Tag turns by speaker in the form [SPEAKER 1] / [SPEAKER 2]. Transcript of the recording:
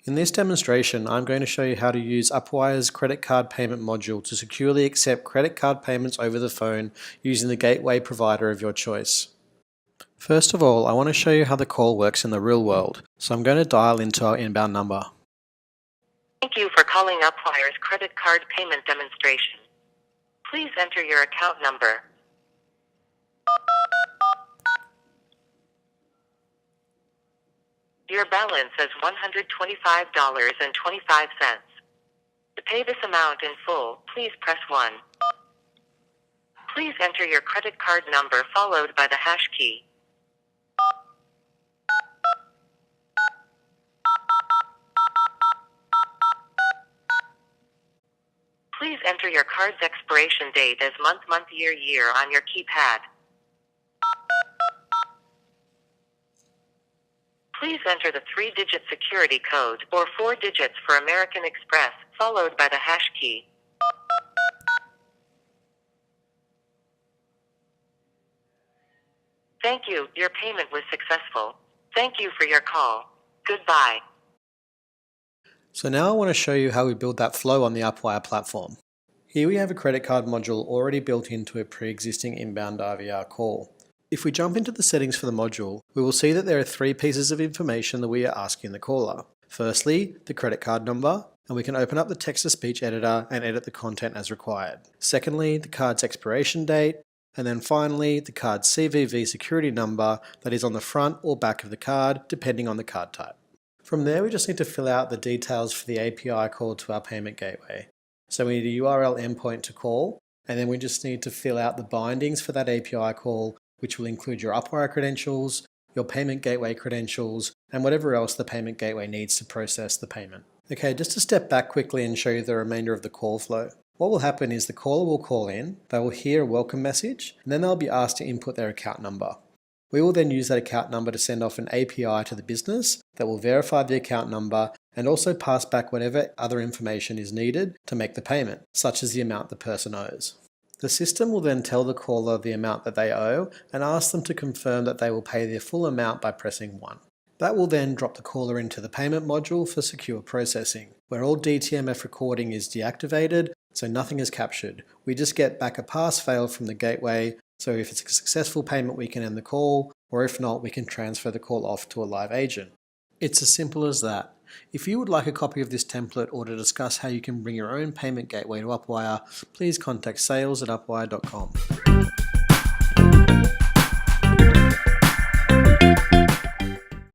[SPEAKER 1] In this demonstration, I'm going to show you how to use Upwire's credit card payment module to securely accept credit card payments over the phone using the gateway provider of your choice. First of all, I want to show you how the call works in the real world, so I'm going to dial into our inbound number.
[SPEAKER 2] Thank you for calling Upwire's credit card payment demonstration. Please enter your account number. Your balance is $125.25. To pay this amount in full, please press 1. Please enter your credit card number followed by the hash key. Please enter your card's expiration date as month, year on your keypad. Please enter the 3-digit security code, or 4 digits for American Express, followed by the hash key. Thank you, your payment was successful. Thank you for your call. Goodbye.
[SPEAKER 1] So now I want to show you how we build that flow on the Upwire platform. Here we have a credit card module already built into a pre-existing inbound IVR call. If we jump into the settings for the module, we will see that there are 3 pieces of information that we are asking the caller. Firstly, the credit card number, and we can open up the text-to-speech editor and edit the content as required. Secondly, the card's expiration date, and then finally, the card's CVV security number that is on the front or back of the card, depending on the card type. From there, we just need to fill out the details for the API call to our payment gateway. So we need a URL endpoint to call, and then we just need to fill out the bindings for that API call, which will include your Upwire credentials, your payment gateway credentials, and whatever else the payment gateway needs to process the payment. Okay, just to step back quickly and show you the remainder of the call flow. What will happen is the caller will call in, they will hear a welcome message, and then they'll be asked to input their account number. We will then use that account number to send off an API to the business that will verify the account number and also pass back whatever other information is needed to make the payment, such as the amount the person owes. The system will then tell the caller the amount that they owe and ask them to confirm that they will pay their full amount by pressing 1. That will then drop the caller into the payment module for secure processing, where all DTMF recording is deactivated, so nothing is captured. We just get back a pass-fail from the gateway, so if it's a successful payment we can end the call, or if not we can transfer the call off to a live agent. It's as simple as that. If you would like a copy of this template or to discuss how you can bring your own payment gateway to Upwire, please contact sales@upwire.com.